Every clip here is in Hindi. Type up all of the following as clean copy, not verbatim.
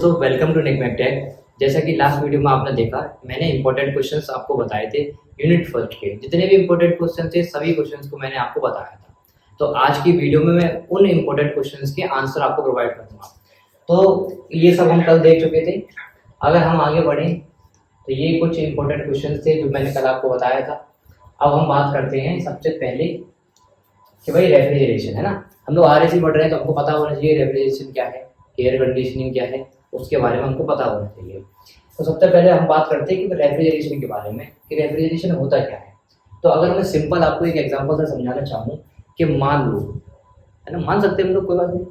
दोस्तों, वेलकम टू नेकमेक टेक। जैसा कि लास्ट वीडियो में आपने देखा, मैंने इंपॉर्टेंट क्वेश्चंस आपको बताए थे। यूनिट फर्स्ट के जितने भी इंपॉर्टेंट क्वेश्चन थे सभी क्वेश्चंस को मैंने आपको बताया था। तो आज की वीडियो में मैं उन इंपॉर्टेंट क्वेश्चंस के आंसर आपको प्रोवाइड करूंगा। तो ये सब हम कल देख चुके थे। अगर हम आगे बढ़ें तो ये कुछ इंपॉर्टेंट क्वेश्चन थे जो मैंने कल आपको बताया था। अब हम बात करते हैं सबसे पहले कि भाई रेफ्रिजरेशन है ना। हम लोग RAC पढ़ रहे हैं तो हमको पता होना चाहिए रेफ्रिजरेशन क्या है, एयर कंडीशनिंग क्या है, उसके बारे में हमको पता होना चाहिए। तो सबसे पहले हम बात करते हैं कि रेफ्रिजरेशन के बारे में कि रेफ्रिजरेशन होता क्या है। तो अगर मैं सिंपल आपको एक एग्जांपल से समझाना चाहूँ कि मान लो, है ना, मान सकते हैं हम लोग, कोई बात नहीं।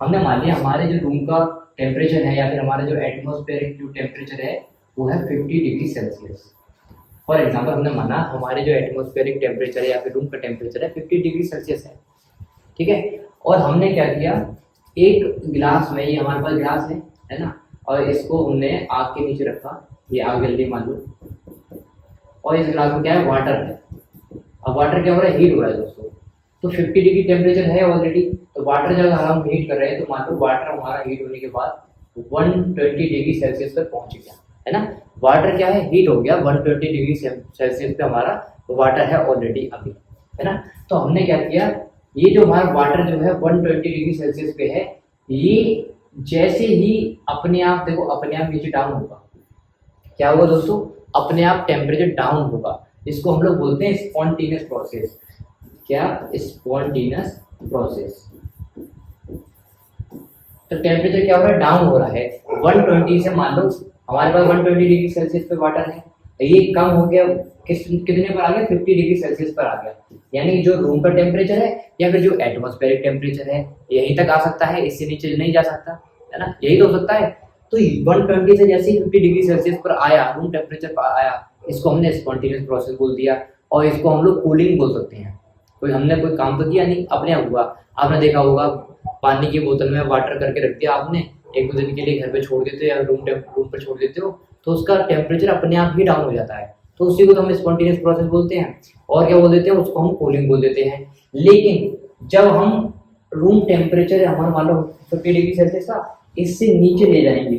हमने मान लिया हमारे जो रूम का टेम्परेचर है या फिर हमारे जो एटमॉस्फेरिक जो टेम्परेचर है वो है 50 डिग्री सेल्सियस। फॉर एग्जाम्पल हमने माना हमारे जो एटमॉस्फेरिक टेम्परेचर है या फिर रूम का टेम्परेचर है 50 डिग्री सेल्सियस है, ठीक है। और हमने क्या किया, एक गिलास में, ये हमारे पास गिलास है ना, और इसको हमने आग के नीचे रखा। ये आग जल्दी मान लो, और इस गिलास में क्या है, वाटर है। अब वाटर क्या हो रहा है, हीट हो रहा है दोस्तों। तो 50 डिग्री टेम्परेचर है ऑलरेडी, तो वाटर जब हम हीट कर रहे हैं तो मान लो वाटर हमारा हीट होने के बाद 120 डिग्री सेल्सियस पर पहुंच गया, है ना। वाटर क्या है, हीट हो गया, 120 डिग्री सेल्सियस पे हमारा वाटर है ऑलरेडी अभी, है ना। तो हमने क्या किया, ये जो हमारा वाटर जो है 120 डिग्री सेल्सियस पे है, ये जैसे ही अपने आप, देखो अपने आप नीचे डाउन होगा, क्या होगा दोस्तों, अपने आप टेम्परेचर डाउन होगा। इसको हम लोग बोलते हैं स्पॉन्टेनियस प्रोसेस। क्या, स्पॉन्टेनियस प्रोसेस। तो टेम्परेचर क्या हो रहा है, डाउन हो रहा है 120 से। मान लो हमारे पास 120 डिग्री सेल्सियस पे वाटर है, ये कम हो गया, कितने पर आ गया, 50 डिग्री सेल्सियस पर आ गया। यानी जो रूम का टेम्परेचर है या फिर जो एटमॉस्फेरिक टेम्परेचर है यहीं तक आ सकता है, इससे नीचे नहीं जा सकता, है ना, यही तो हो सकता है। तो 120 से जैसे ही 50 डिग्री सेल्सियस पर आया, रूम टेम्परेचर पर आया, इसको हमने स्पॉन्टेनियस प्रोसेस बोल दिया। और इसको हम लोग कूलिंग बोल सकते हैं। हमने कोई काम तो किया नहीं, अपने आप हुआ। आपने देखा होगा पानी की बोतल में वाटर करके रख दिया आपने, एक दो दिन के लिए घर पे छोड़ देते हो या रूम पर छोड़ देते हो, तो उसका टेम्परेचर अपने आप ही डाउन हो जाता है। तो उसी को तो हम स्पॉन्टेनियस प्रोसेस बोलते हैं। और क्या बोल देते हैं, उसको हम कूलिंग बोल देते हैं। लेकिन जब हम रूम टेम्परेचर हमारा मान लो 50 डिग्री सेल्सियस का, इससे नीचे ले जाएंगे,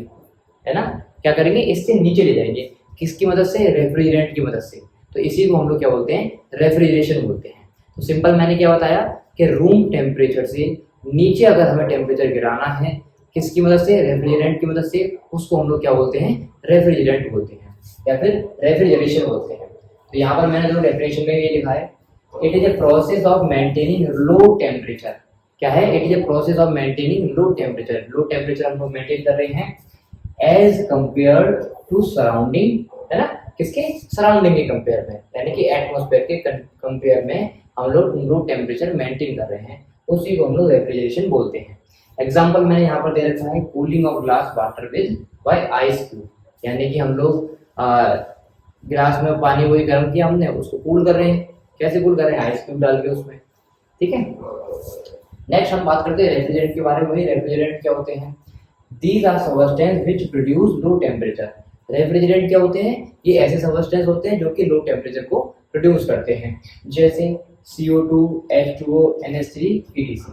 है ना, क्या करेंगे, इससे नीचे ले जाएंगे, किसकी मदद से, रेफ्रिजरेंट की मदद से। तो इसी को हम लोग क्या बोलते हैं, रेफ्रिजरेशन बोलते हैं। तो सिंपल मैंने क्या बताया कि रूम टेम्परेचर से नीचे अगर हमें टेम्परेचर गिराना है, किसकी मदद से, रेफ्रिजरेंट की मदद से, उसको हम लोग क्या बोलते हैं, रेफ्रिजरेंट बोलते हैं या फिर रेफ्रिजरेशन बोलते हैं। तो यहाँ पर मैंने जो डेफिनेशन में ये लिखा है, it is a process of maintaining low temperature. क्या है, it is a process of maintaining low temperature. Low temperature हम लोग मेंटेन कर रहे हैं एज कंपेयर टू सराउंडिंग, है ना, किसके, सराउंडिंग के कंपेयर में, यानी कि एटमॉस्फेयर के कंपेयर में हम लोग लो टेम्परेचर मेंटेन कर रहे हैं, उसी को हम लोग रेफ्रिजरेशन बोलते हैं। एग्जाम्पल मैंने यहाँ पर दे रखा है, cooling of glass water with by ice cube. यानी कि हम लोग गिलास में पानी वही गर्म किया हमने, उसको कूल कर रहे हैं। कैसे कूल कर रहे हैं, आइस क्यूब डाल के उसमें, ठीक है। नेक्स्ट हम बात करते हैं रेफ्रिजरेंट के बारे में। वही रेफ्रिजरेंट क्या होते हैं, these are substance which produce low temperature. Refrigerant क्या होते हैं, ये ऐसे सब्सटेंस होते हैं जो कि लो टेम्परेचर को प्रोड्यूस करते हैं, जैसे CO2, H2O, NH3, etc।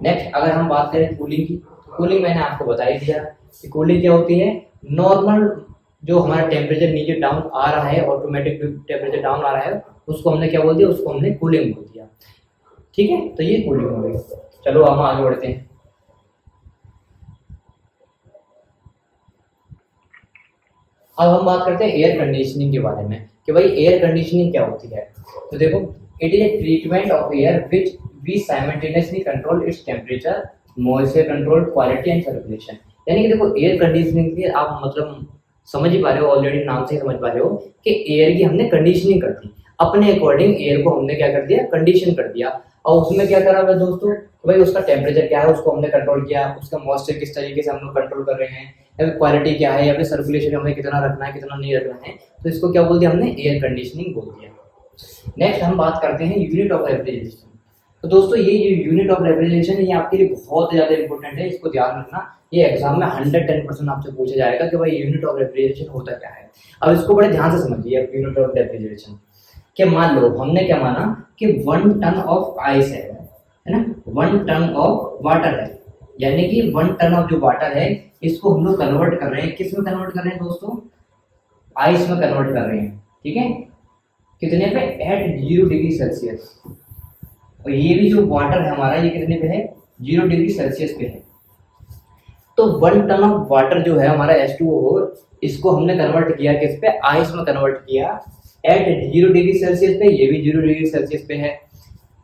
Next अगर हम बात करें कूलिंग की, कूलिंग मैंने आपको बता ही दिया कि कूलिंग क्या होती है, नॉर्मल जो हमारा टेम्परेचर नीचे डाउन आ रहा है, ऑटोमेटिक टेम्परेचर डाउन आ रहा है, उसको हमने क्या बोल दिया, उसको हमने कूलिंग बोल दिया, ठीक है। तो ये कूलिंग हो गई। चलो हम आगे बढ़ते हैं। अब हम बात करते हैं एयर कंडीशनिंग के बारे में कि भाई एयर कंडीशनिंग क्या होती है। तो देखो, it is a treatment of air which we simultaneously control its temperature, moisture control, quality and circulation. यानी कि देखो एयर कंडीशनिंग की आप मतलब समझ ही पा रहे हो, ऑलरेडी नाम से ही समझ पा रहे हो कि एयर की हमने कंडीशनिंग कर दी, अपने अकॉर्डिंग एयर को हमने क्या कर दिया, कंडीशन कर दिया। और उसमें क्या करा है दोस्तों, भाई उसका टेम्परेचर क्या है उसको हमने कंट्रोल किया, उसका मॉइस्चर किस तरीके से हम लोग कंट्रोल कर रहे हैं, या फिर क्वालिटी क्या है, या फिर सर्कुलेशन हमें कितना रखना है कितना नहीं रखना है, तो इसको क्या बोल दिया हमने, एयर कंडीशनिंग बोल दिया। नेक्स्ट हम बात करते हैं यूनिट ऑफ रेफ्रिजरेशन। तो दोस्तों ये जो यूनिट ऑफ रेफ्रिजरेशन है ये आपके लिए बहुत ज़्यादा इंपॉर्टेंट है, इसको ध्यान रखना। ये एग्जाम में 110% आपसे पूछा जाएगा कि भाई यूनिट ऑफ रेफ्रिजरेशन होता क्या है। अब इसको बड़े ध्यान से समझिए। यूनिट ऑफ रेफ्रिजरेशन कि मान लो हमने क्या माना कि 1 टन ऑफ आइस है ना, 1 टन ऑफ वाटर है, यानी कि 1 टन ऑफ जो वाटर है इसको हम लोग कन्वर्ट कर रहे हैं, किस में कन्वर्ट कर रहे हैं दोस्तों, आइस में कन्वर्ट कर रहे हैं। ठीक है, कितने पे, एट 0 डिग्री सेल्सियस। और ये भी जो वाटर है हमारा ये कितने पे है, 0 डिग्री सेल्सियस पे है। तो 1 टन ऑफ वाटर जो है हमारा H2O इसको हमने कन्वर्ट किया किस पे, आइस में कन्वर्ट किया एट 0 डिग्री सेल्सियस पे, ये भी 0 डिग्री सेल्सियस पे है।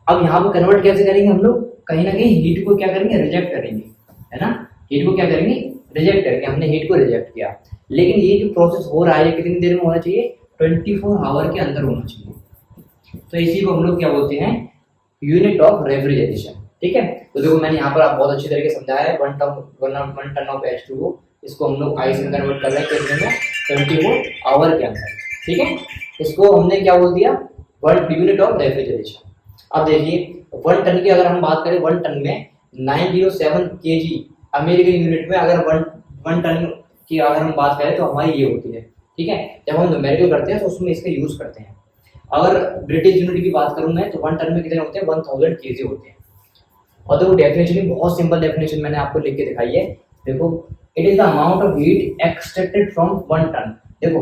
अब यहाँ पे कन्वर्ट कैसे करेंगे हम लोग, कहीं ना कहीं हीट को क्या करेंगे, रिजेक्ट करेंगे, है ना, हीट को क्या करेंगे, रिजेक्ट करेंगे। हमने हीट को रिजेक्ट किया, लेकिन ये जो प्रोसेस हो रहा है ये कितनी देर में होना चाहिए, 24 आवर के अंदर होना चाहिए। तो इसी को हम लोग क्या बोलते हैं, यूनिट ऑफ रेफ्रिजरेशन। ठीक है, तो देखो मैंने यहाँ पर आप बहुत अच्छी तरीके से समझाया है, 1 टन ऑफ H2O इसको हम लोग आइस में कन्वर्ट कर रहे हैं कितने में, 24 आवर के अंदर। ठीक है, इसको हमने क्या बोल दिया, यूनिट ऑफ रेफ्रिजरेशन। अब देखिए 1 टन की अगर हम बात करें, 1 टन में 907 kg अमेरिकन यूनिट में, अगर 1 टन की अगर हम बात करें तो हमारी ये होती है। ठीक है, जब हम न्यूमेरिकल करते हैं तो उसमें इसका यूज करते हैं। अगर ब्रिटिश यूनिट की बात करूं मैं तो 1 टन में कितने होते हैं, 1000 kg होते हैं। और देखो डेफिनेशन बहुत सिंपल डेफिनेशन मैंने आपको लिख के दिखाई है। देखो it is the amount of heat extracted from 1 ton. देखो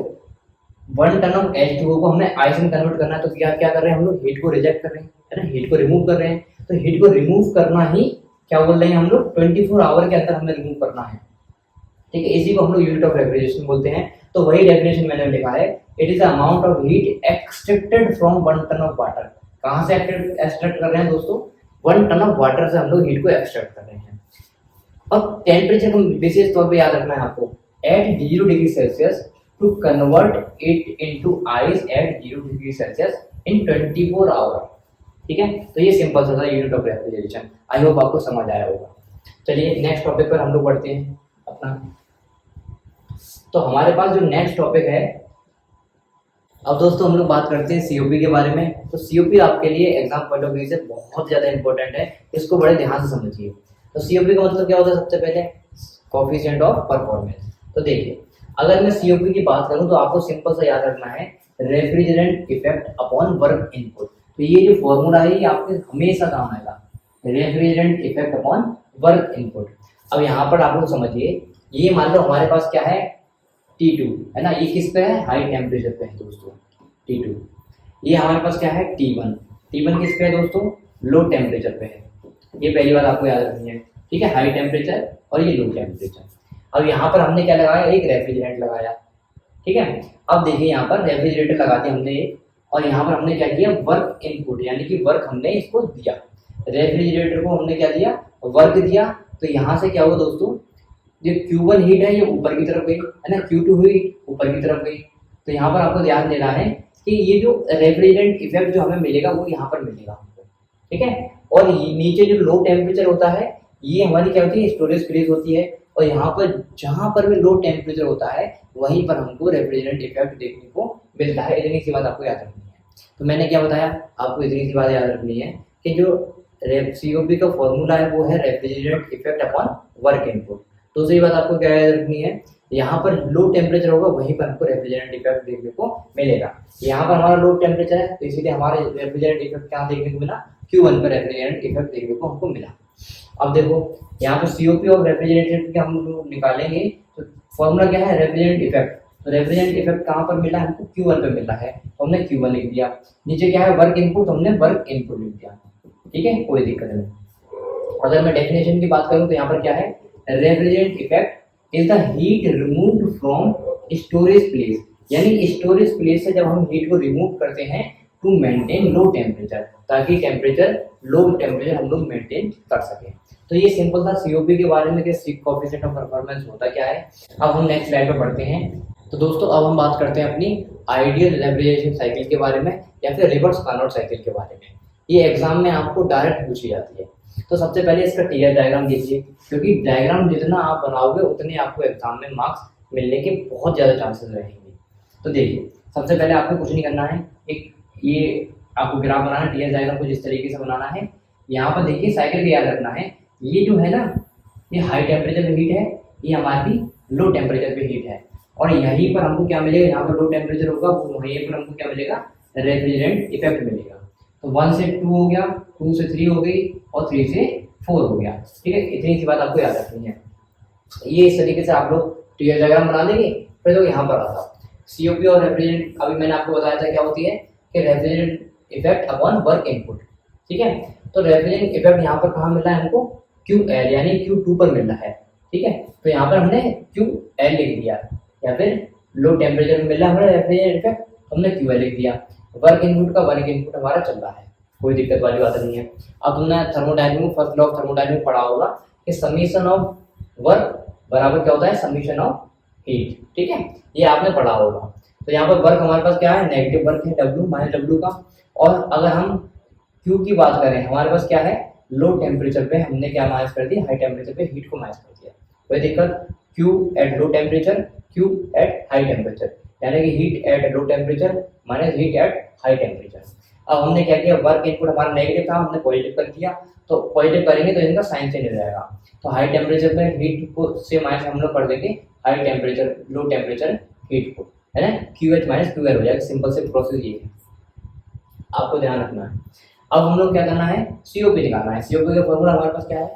1 टन ऑफ H2O को हमने आइस में कन्वर्ट करना है, तो क्या क्या कर रहे हैं हम लोग, हीट को रिजेक्ट कर रहे हैं, है ना, हीट को रिमूव कर रहे हैं। तो हीट को रिमूव करना ही क्या बोल रहे हैं हम लोग, 24 आवर के अंदर हमें रिमूव करना है। ठीक है, इसी को हम लोग यूनिट ऑफ रेफ्रिजरेशन बोलते हैं। तो वही डेफिनेशन मैंने लिखा है, it is the amount of heat extracted from 1 ton of water. कहाँ से एक्सट्रैक्ट कर रहे हैं दोस्तों, 1 टन ऑफ वाटर से हम लोग हीट को एक्सट्रैक्ट कर रहे हैं। अब टेम्परेचर को विशेष तौर पे याद रखना है आपको, at 0 degree Celsius to convert it into ice at 0 degree Celsius in 24 hour. ठीक है, तो ये सिंपल सा था unit of refrigeration. I hope आपको समझ आया होगा। चलिए नेक्स्ट टॉपिक पर हम लोग बढ़ते हैं अपना। तो हमारे पास जो नेक्स्ट टॉपिक है, अब दोस्तों हम लोग बात करते हैं सीओपी के बारे में। तो सीओपी आपके लिए एग्जाम पॉइंट ऑफ व्यू से बहुत ज़्यादा इंपॉर्टेंट है, इसको बड़े ध्यान से समझिए। तो सीओपी का मतलब क्या होता है, सबसे पहले कोफिशिएंट ऑफ परफॉर्मेंस। तो देखिए अगर मैं सीओपी की बात करूं तो आपको सिंपल सा याद रखना है, refrigerant effect upon work input. तो ये जो फॉर्मूला है ये आपके हमेशा काम आएगा, refrigerant effect upon work input. अब यहाँ पर आप लोग समझिए, ये मान लो हमारे पास क्या है, T2 है ना, ये किस पे है, हाई टेम्परेचर पे है दोस्तों T2। ये हमारे पास क्या है, T1 किस पे है दोस्तों, लो टेम्परेचर पे है। ये पहली बात आपको याद रखनी है। ठीक है, हाई टेम्परेचर और ये लो टेम्परेचर। अब यहाँ पर हमने क्या लगाया, एक रेफ्रिजरेंट लगाया। ठीक है, अब देखिए यहाँ पर रेफ्रिजरेटर लगा दिया हमने एक, और यहाँ पर हमने क्या किया, वर्क इनपुट यानी कि वर्क हमने इसको दिया, रेफ्रिजरेटर को हमने क्या दिया, वर्क दिया। तो यहाँ से क्या हुआ दोस्तों, जो Q1 हीट है ये ऊपर की तरफ गई, है ना, Q2 हीट ऊपर की तरफ गई। तो यहाँ पर आपको ध्यान देना है कि ये जो रेफ्रिजरेंट इफेक्ट जो हमें मिलेगा वो यहाँ पर मिलेगा हमको। ठीक है, और नीचे जो लो टेम्परेचर होता है ये हमारी क्या होती है, स्टोरेज फ्रीज होती है। और यहाँ पर जहाँ पर भी लो टेम्परेचर होता है वहीं पर हमको रेफ्रिजरेंट इफेक्ट देखने को मिलता है। इतनी सी बात आपको याद रखनी है। तो मैंने क्या बताया आपको, इतनी सी बात याद रखनी है कि जो सीओपी का फॉर्मूला है वो है refrigerant effect upon work input. दूसरी बात आपको क्या याद रखनी है, यहाँ पर लो टेम्परेचर होगा वहीं पर हमको रेफ्रिजरेंट इफेक्ट देखने को मिलेगा। यहाँ पर हमारा लो टेम्परेचर है तो इसीलिए हमारे रेफ्रिजरेंट इफेक्ट क्या देखने को मिला, Q1 पर रेफ्रिजरेंट इफेक्ट देखने को हमको मिला। अब देखो यहाँ पर सीओपी और रेफ्रिजरेंट हम लोग निकालेंगे तो फॉर्मूला क्या है, रेफ्रिजरेंट इफेक्ट। तो रेफ्रिजरेंट इफेक्ट कहाँ पर मिला, हमको Q1 पर मिला है तो हमने Q1 लिख दिया। नीचे क्या है, वर्क इनपुट, हमने वर्क इनपुट लिख दिया। ठीक है, कोई दिक्कत नहीं। अगर मैं डेफिनेशन की बात करूँ तो यहाँ पर क्या है, refrigerant effect is the heat removed from storage place, यानी स्टोरेज प्लेस से जब हम हीट को रिमूव करते हैं टू मेंटेन लो टेम्परेचर, ताकि लो टेम्परेचर हम लोग मेंटेन कर सकें। तो ये सिंपल था सीओपी के बारे में कि कोएफिशिएंट ऑफ परफॉर्मेंस होता क्या है। अब हम नेक्स्ट स्लाइड पर बढ़ते हैं। तो दोस्तों अब हम बात करते हैं अपनी आइडियल रेफ्रिजरेशन साइकिल के बारे में या फिर रिवर्स कार्नोट साइकिल के बारे में। ये एग्जाम में आपको डायरेक्ट पूछी जाती है। तो सबसे पहले इसका टीआर डायग्राम देखिए, क्योंकि डायग्राम जितना आप बनाओगे उतने आपको एग्जाम में मार्क्स मिलने के बहुत ज़्यादा चांसेस रहेंगे। तो देखिए सबसे पहले आपको कुछ नहीं करना है, एक ये आपको ग्राफ बनाना है, टीआर डायग्राम कुछ इस तरीके से बनाना है। यहाँ पर देखिए साइकिल का याद रखना है, ये जो है ना ये हाई टेम्परेचर पे हीट है, ये हमारी लो टेम्परेचर पे हीट है, और यहीं पर हमको क्या मिलेगा, यहाँ पर लो टेम्परेचर होगा वहीं पर हमको क्या मिलेगा, रेफ्रिजरेंट इफेक्ट मिलेगा। तो 1 से 2 हो गया, 2 से 3 हो गई और 3 से 4 हो गया। ठीक है, इतनी सी बात आपको याद रखनी है। ये इस तरीके से आप लोग टीयर डायग्राम बना लेंगे। फिर तो यहाँ पर आता सीओपी और रेफ्रिजरेंट, अभी मैंने आपको बताया था क्या होती है कि refrigerant effect upon work input. ठीक है, तो रेफ्रिजरेंट इफेक्ट यहाँ पर कहाँ मिल रहा है हमको, QL यानी Q2 पर मिल रहा है। ठीक है, तो यहाँ पर हमने QL लिख दिया, या फिर लो टेम्परेचर में मिल रहा है हमारा रेफ्रिजरेंट इफेक्ट, हमने QL लिख दिया। वर्क इनपुट का वर्क इनपुट हमारा चल रहा है, कोई दिक्कत वाली बात नहीं है। अब तुमने thermodynamic first law of thermodynamic पढ़ा होगा कि समीशन ऑफ वर्क बराबर क्या होता है, समीशन ऑफ हीट। ठीक है, ये आपने पढ़ा होगा। तो यहाँ पर वर्क हमारे पास क्या है, नेगेटिव वर्क है W माइनस W का। और अगर हम Q की बात करें, हमारे पास क्या है, लो टेम्परेचर पे हमने क्या माइनस कर दिया, हाई टेम्परेचर पे हीट को माइनस कर दिया। कोई दिक्कत, Q at low temperature, Q at high temperature, यानी कि heat at low temperature minus heat at high temperature. अब हमने क्या किया, वर्क इनपुट हमारा नेगेटिव था, हमने पॉजिटिव कर दिया, तो पॉजिटिव करेंगे तो इनका साइन चेंज हो जाएगा। तो हाई टेम्परेचर पे हीट को से माइनस हम लोग कर देंगे high temperature low temperature heat को, है ना, QH माइनस QL हो जाएगा। सिंपल से प्रोसेस ये है, आपको ध्यान रखना है। अब हम लोग क्या करना है, COP निकालना है। COP का फॉर्मूला हमारे पास क्या है,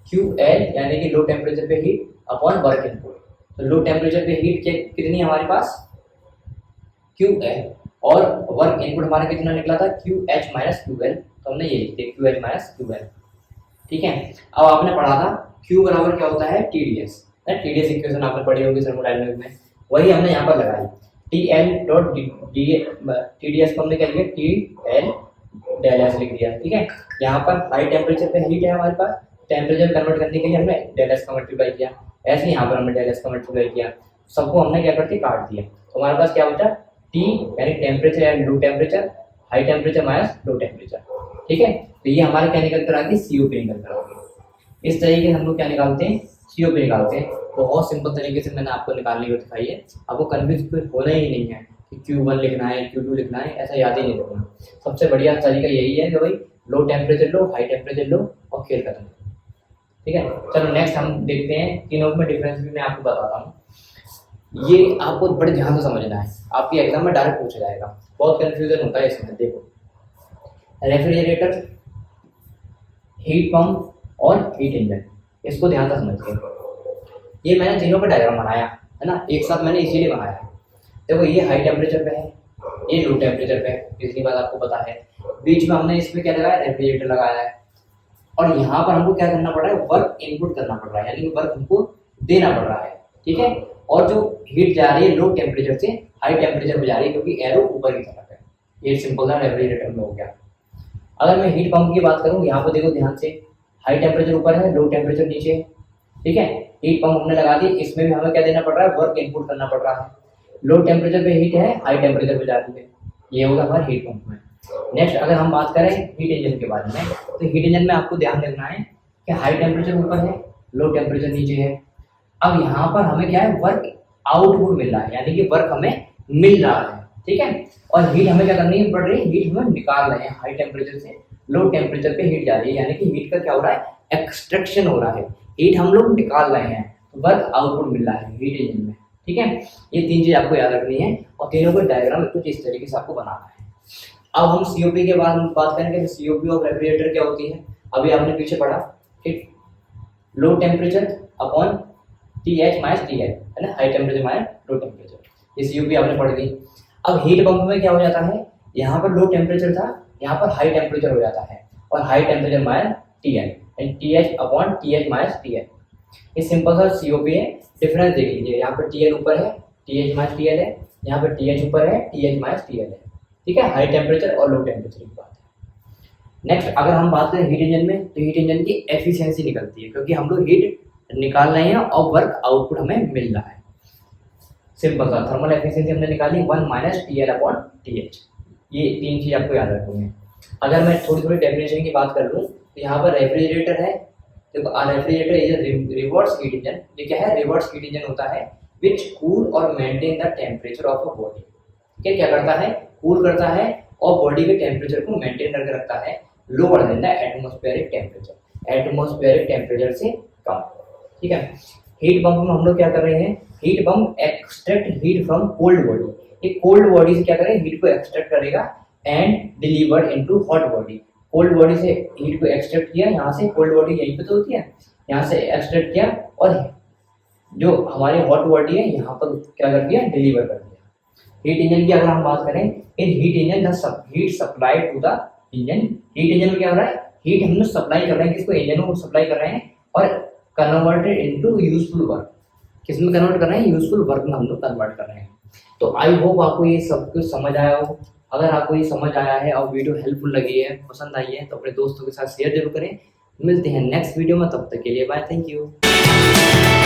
QL यानी कि लो टेम्परेचर पे हीट अपॉन वर्क इनपुट। तो लो टेम्परेचर पे हीट कितनी है हमारे पास, QL, और वर्क इनपुट हमारा कितना निकला था, QH माइनस QL, तो हमने ये लिख दिया QH माइनस QL। ठीक है, अब आपने पढ़ा था Q बराबर क्या होता है, TDS। TDS इक्वेशन आपने पढ़ी होगी थर्मोडायनामिक्स में, वही हमने यहाँ पर लगाई। TL डॉट TDS को हमने क्या लिखा, TL डेल एस लिख दिया। ठीक है, यहाँ पर हाई टेम्परेचर पे हीट है हमारे पास, टेम्परेचर कन्वर्ट करने के लिए हमने डेल एस का मल्टीप्लाई किया, ऐसे ही यहाँ पर हमने डेल एस का मल्टीप्लाई किया, सबको हमने क्या करते काट दिया। तो हमारे पास क्या होता है, T यानी temperature and low temperature, high temperature minus low temperature. ठीक है, तो ये हमारे क्या निकल कर आगे, COP निकल कर आगे। इस तरीके से हम लोग क्या निकालते हैं, COP निकालते हैं। बहुत सिंपल तरीके से मैंने आपको निकालने को दिखाई है, आपको कन्फ्यूज होना ही नहीं है कि Q1 लिखना है Q2 लिखना है, ऐसा याद ही नहीं रखना। सबसे बढ़िया तरीका यही है कि भाई low temperature low, high temperature low और खेल खत्म। ठीक है, चलो नेक्स्ट हम देखते हैं, तीनों में डिफरेंस भी मैं आपको बताता हूँ। ये आपको बड़े ध्यान से समझना है, आपके एग्जाम में डायरेक्ट पूछा जाएगा, बहुत कंफ्यूजन होता है इसमें। देखो, रेफ्रिजरेटर, हीट पंप और हीट इंजन, इसको ध्यान से समझिए। ये मैंने तीनों का डायग्राम बनाया है ना, एक साथ मैंने इसीलिए बनाया। देखो, ये हाई टेम्परेचर पे है, ये लो टेम्परेचर पे है, इतनी बात आपको पता है। बीच में हमने इसमें क्या लगाया, रेफ्रिजरेटर लगाया है। और यहाँ पर हमको क्या करना पड़ रहा है, वर्क इनपुट करना पड़ रहा है, यानी कि वर्क हमको देना पड़ रहा है। ठीक है, और जो हीट जा रही है लो टेम्परेचर से हाई टेम्परेचर पे जा रही है, क्योंकि एरो ऊपर की तरफ है। ये सिंपल सा रेफ्रिजरेटर में हो गया। अगर मैं हीट पंप की बात करूँ, यहाँ पर देखो ध्यान से, हाई टेम्परेचर ऊपर है, लो टेम्परेचर नीचे है। ठीक है, हीट पंप हमने लगा दी, इसमें भी हमें क्या देना पड़ रहा है, वर्क इनपुट करना पड़ रहा है। लो टेम्परेचर पे हीट है, हाई टेम्परेचर पे जाती है, ये होगा हमारे हीट पंप में। नेक्स्ट अगर हम बात करें हीट इंजन के बारे में, तो हीट इंजन में आपको ध्यान रखना है कि हाई टेम्परेचर ऊपर है, लो टेम्परेचर नीचे है। अब यहाँ पर हमें क्या है, वर्क आउटपुट मिल रहा है, यानी कि वर्क हमें मिल रहा है। ठीक है, और हीट हमें क्या करनी पड़ रही है, हीट हमें निकाल रहे हैं। हाई टेम्परेचर से लो टेम्परेचर पे हीट जा रही है, यानी कि हीट का क्या हो रहा है, एक्सट्रैक्शन हो रहा है, हीट हम लोग निकाल रहे हैं, वर्क आउटपुट मिल रहा है हीट इंजन में। ठीक है, ये तीन चीज आपको याद रखनी है, और तीनों को डायग्राम कुछ इस तरीके से आपको बनाना है। अब हम COP के बाद बात करेंगे, तो COP ऑफ रेफ्रिजरेटर क्या होती है, अभी आपने पीछे पढ़ा, ठीक, low temperature upon TH minus TL, है ना, high temperature minus low temperature, ये COP आपने पढ़ दी। अब हीट पंप में क्या हो जाता है, यहाँ पर लो टेम्परेचर था, यहाँ पर हाई टेम्परेचर हो जाता है, और high temperature minus TL and TH upon TH minus TL। ये सिंपल सा COP है। डिफरेंस देख लीजिए, यहाँ पर TL ऊपर है, TH माइनस TL है, यहाँ पर TH ऊपर है, TH माइनस TL है। ठीक है, हाई टेम्परेचर और लो टेम्परेचर की बात है। नेक्स्ट अगर हम बात करें हीट इंजन में, तो हीट इंजन की एफिशिएंसी निकलती है, क्योंकि हम लोग हीट निकाल रहे हैं और वर्क आउटपुट हमें मिल रहा है। सिंपल सा थर्मल एफिशिएंसी हमने निकाली 1 माइनस TL अपॉन TH। ये तीन चीज आपको याद रखनी है। अगर मैं थोड़ी थोड़ी डेफिनेशन की बात कर लूँ, तो यहाँ पर रेफ्रिजरेटर है, देखो refrigerator is reverse heat engine. ये क्या है, रिवर्स हीट इंजन होता है विच कूल और maintain the temperature of a body. ठीक है, क्या करता है, कूल करता है और बॉडी के टेम्परेचर को मेंटेन करके रखता है lower than the atmospheric temperature, atmospheric temperature से कम। ठीक है, हीट पंप में हम लोग क्या कर रहे हैं, heat pump extract heat from cold body. ये कोल्ड बॉडी से क्या करें, हीट को एक्सट्रैक्ट करेगा and deliver into hot body. Cold body से हीट को एक्सट्रैक्ट किया, यहाँ से कोल्ड बॉडी यहीं पे तो होती है, यहाँ से एक्सट्रैक्ट किया और जो हमारी हॉट बॉडी है यहाँ पर क्या कर दिया, डिलीवर कर दिया। हीट इंजन की अगर हम बात करें, in heat engine heat supply to the engine, heat engine में क्या हो रहा है, हीट हम लोग सप्लाई कर रहे हैं, किसको, इंजन को सप्लाई कर रहे हैं और कन्वर्टेड इनटू यूजफुल वर्क, किस में कन्वर्ट कर रहे हैं, यूजफुल वर्क में हम लोग कन्वर्ट कर रहे हैं। तो आई होप आपको ये सब कुछ समझ आया हो। अगर आपको ये समझ आया है और वीडियो हेल्पफुल लगी है, पसंद आई है, तो अपने दोस्तों के साथ शेयर जरूर करें। मिलते हैं नेक्स्ट वीडियो में, तब तक के लिए बाय, थैंक यू।